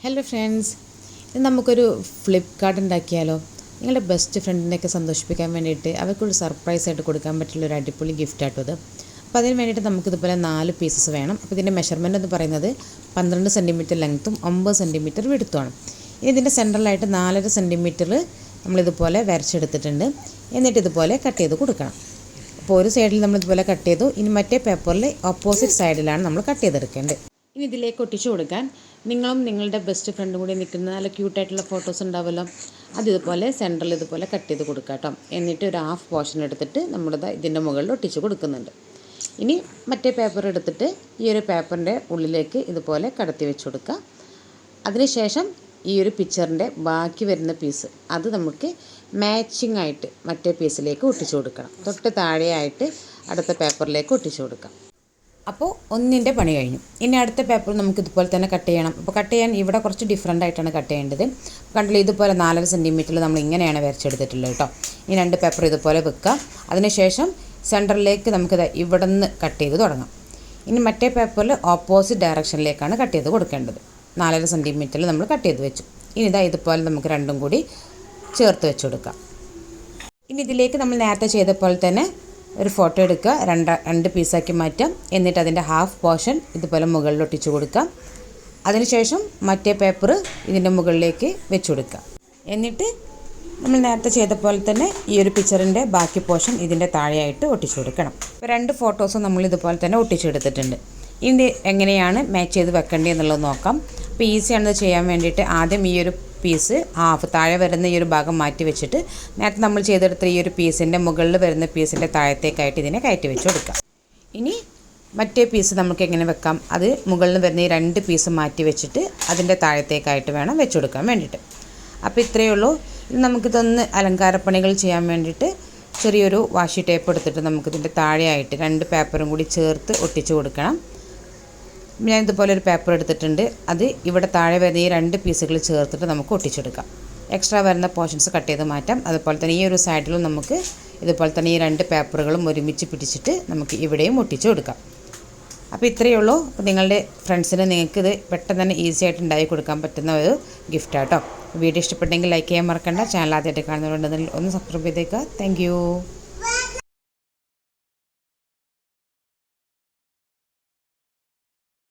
Hello friends, ഇന്ന് നമുക്കൊരു ഫ്ലിപ്പ്കാർട്ട് ഉണ്ടാക്കിയാലോ? നിങ്ങളുടെ ബെസ്റ്റ് ഫ്രണ്ടിനെയൊക്കെ സന്തോഷിപ്പിക്കാൻ വേണ്ടിയിട്ട് അവർക്കൊരു സർപ്രൈസായിട്ട് കൊടുക്കാൻ പറ്റുള്ളൊരു അടിപൊളി ഗിഫ്റ്റാട്ടോ ഇത്. അപ്പോൾ അതിന് വേണ്ടിയിട്ട് നമുക്കിതുപോലെ 4 പീസസ് വേണം. അപ്പോൾ ഇതിൻ്റെ മെഷർമെൻറ്റ് എന്ന് പറയുന്നത് 12 സെൻറ്റിമീറ്റർ ലെങ്ത്തും 9 സെൻറ്റിമീറ്റർ വിടുത്തുമാണ്. ഇനി ഇതിൻ്റെ സെൻറ്ററിലായിട്ട് 4.5 സെൻറ്റിമീറ്റർ നമ്മളിതുപോലെ വരച്ചെടുത്തിട്ടുണ്ട്. എന്നിട്ട് ഇതുപോലെ കട്ട് ചെയ്ത് കൊടുക്കണം. അപ്പോൾ ഒരു സൈഡിൽ നമ്മളിതുപോലെ കട്ട് ചെയ്തു. ഇനി മറ്റേ പേപ്പറിൽ ഓപ്പോസിറ്റ് സൈഡിലാണ് നമ്മൾ കട്ട് ചെയ്തെടുക്കേണ്ടത്. ഇനി ഇതിലേക്ക് ഒട്ടിച്ചു കൊടുക്കാൻ നിങ്ങളും നിങ്ങളുടെ ബെസ്റ്റ് ഫ്രണ്ടും കൂടി നിൽക്കുന്ന നല്ല ക്യൂട്ടായിട്ടുള്ള ഫോട്ടോസ് ഉണ്ടാവുമല്ലോ, അതിതുപോലെ സെൻറ്ററിൽ ഇതുപോലെ കട്ട് ചെയ്ത് കൊടുക്കുക കേട്ടോ. എന്നിട്ട് ഒരു ഹാഫ് പോർഷൻ എടുത്തിട്ട് നമ്മുടെ ഇതിൻ്റെ മുകളിൽ ഒട്ടിച്ച് കൊടുക്കുന്നുണ്ട്. ഇനി മറ്റേ പേപ്പർ എടുത്തിട്ട് ഈ ഒരു പേപ്പറിൻ്റെ ഉള്ളിലേക്ക് ഇതുപോലെ കടത്തി വെച്ച് കൊടുക്കുക. അതിനുശേഷം ഈ ഒരു പിക്ചറിൻ്റെ ബാക്കി വരുന്ന പീസ് അത് നമുക്ക് മാച്ചിങ് ആയിട്ട് മറ്റേ പീസിലേക്ക് ഒട്ടിച്ചു കൊടുക്കണം. തൊട്ട് താഴെയായിട്ട് അടുത്ത പേപ്പറിലേക്ക് ഒട്ടിച്ചു കൊടുക്കാം. അപ്പോൾ ഒന്നിൻ്റെ പണി കഴിഞ്ഞു. ഇനി അടുത്ത പേപ്പർ നമുക്ക് ഇതുപോലെ തന്നെ കട്ട് ചെയ്യണം. അപ്പോൾ കട്ട് ചെയ്യാൻ ഇവിടെ കുറച്ച് ഡിഫറെൻ്റ് ആയിട്ടാണ് കട്ട് ചെയ്യേണ്ടത്. കണ്ടില്ല, ഇതുപോലെ 4.5 സെൻറ്റിമീറ്ററിൽ നമ്മൾ ഇങ്ങനെയാണ് വരച്ചെടുത്തിട്ടുള്ളത് കേട്ടോ. ഈ 2 പേപ്പർ ഇതുപോലെ വെക്കുക. അതിനുശേഷം സെൻറ്ററിലേക്ക് നമുക്കിത് ഇവിടെ നിന്ന് കട്ട് ചെയ്ത് തുടങ്ങാം. ഇനി മറ്റേ പേപ്പറിൽ ഓപ്പോസിറ്റ് ഡയറക്ഷനിലേക്കാണ് കട്ട് ചെയ്ത് കൊടുക്കേണ്ടത്. 4.5 സെൻറ്റിമീറ്ററിൽ നമ്മൾ കട്ട് ചെയ്ത് വെച്ചു. ഇനി ഇതാ ഇതുപോലെ നമുക്ക് രണ്ടും കൂടി ചേർത്ത് വെച്ച് കൊടുക്കാം. ഇനി ഇതിലേക്ക് നമ്മൾ നേരത്തെ ചെയ്ത പോലെ തന്നെ ഒരു ഫോട്ടോ എടുക്കുക, രണ്ട് പീസാക്കി മാറ്റാം. എന്നിട്ട് അതിൻ്റെ ഹാഫ് പോർഷൻ ഇതുപോലെ മുകളിൽ ഒട്ടിച്ച് കൊടുക്കാം. അതിനുശേഷം മറ്റേ പേപ്പർ ഇതിൻ്റെ മുകളിലേക്ക് വെച്ച് കൊടുക്കുക. എന്നിട്ട് നമ്മൾ നേരത്തെ ചെയ്ത പോലെ തന്നെ ഈ ഒരു പിക്ചറിൻ്റെ ബാക്കി പോർഷൻ ഇതിൻ്റെ താഴെയായിട്ട് ഒട്ടിച്ചു കൊടുക്കണം. ഇപ്പോൾ 2 ഫോട്ടോസും നമ്മൾ ഇതുപോലെ തന്നെ ഒട്ടിച്ചെടുത്തിട്ടുണ്ട്. ഇനി എങ്ങനെയാണ് മാച്ച് ചെയ്ത് വെക്കേണ്ടത് എന്നുള്ളത് നോക്കാം. അപ്പോൾ ഈസിയാണിത് ചെയ്യാൻ വേണ്ടിയിട്ട് ആദ്യം ഈ ഒരു പീസ് ഹാഫ് താഴെ വരുന്ന ഈ ഒരു ഭാഗം മാറ്റി വെച്ചിട്ട് നേരത്തെ നമ്മൾ ചെയ്തെടുത്ത ഈ ഒരു പീസിൻ്റെ മുകളിൽ വരുന്ന പീസിൻ്റെ താഴത്തേക്കായിട്ട് ഇതിനെ കയറ്റി വെച്ച് കൊടുക്കാം. ഇനി മറ്റേ പീസ് നമുക്ക് എങ്ങനെ വെക്കാം? അത് മുകളിൽ വരുന്ന ഈ 2 പീസ് മാറ്റി വെച്ചിട്ട് അതിൻ്റെ താഴത്തേക്കായിട്ട് വേണം വെച്ച് കൊടുക്കാൻ വേണ്ടിയിട്ട്. അപ്പോൾ ഇത്രയേ ഉള്ളൂ. ഇനി നമുക്കിതൊന്ന് അലങ്കാരപ്പണികൾ ചെയ്യാൻ വേണ്ടിയിട്ട് ചെറിയൊരു വാഷി ടേപ്പ് എടുത്തിട്ട് നമുക്കിതിൻ്റെ താഴെയായിട്ട് 2 പേപ്പറും കൂടി ചേർത്ത് ഒട്ടിച്ച് കൊടുക്കണം. ഞാൻ ഇതുപോലെ ഒരു പേപ്പർ എടുത്തിട്ടുണ്ട്. അത് ഇവിടെ താഴെ വരുന്ന ഈ 2 പീസുകൾ ചേർത്തിട്ട് നമുക്ക് ഒട്ടിച്ചെടുക്കാം. എക്സ്ട്രാ വരുന്ന പോർഷൻസ് കട്ട് ചെയ്ത് മാറ്റാം. അതുപോലെ തന്നെ ഈ ഒരു സൈഡിലും നമുക്ക് ഇതുപോലെ തന്നെ ഈ 2 പേപ്പറുകളും ഒരുമിച്ച് പിടിച്ചിട്ട് നമുക്ക് ഇവിടെയും ഒട്ടിച്ച് കൊടുക്കാം. അപ്പോൾ ഇത്രയേ ഉള്ളൂ. അപ്പോൾ നിങ്ങളുടെ ഫ്രണ്ട്സിന് നിങ്ങൾക്കിത് പെട്ടെന്ന് തന്നെ ഈസി ആയിട്ട് ഉണ്ടാക്കി കൊടുക്കാൻ പറ്റുന്ന ഒരു ഗിഫ്റ്റാട്ടോ. വീഡിയോ ഇഷ്ടപ്പെട്ടെങ്കിൽ ലൈക്ക് ചെയ്യാൻ മറക്കണ്ട. ചാനൽ ആദ്യമായിട്ട് കാണുന്നവരുണ്ടെങ്കിൽ ഒന്ന് സബ്സ്ക്രൈബ് ചെയ്തേക്കുക. താങ്ക്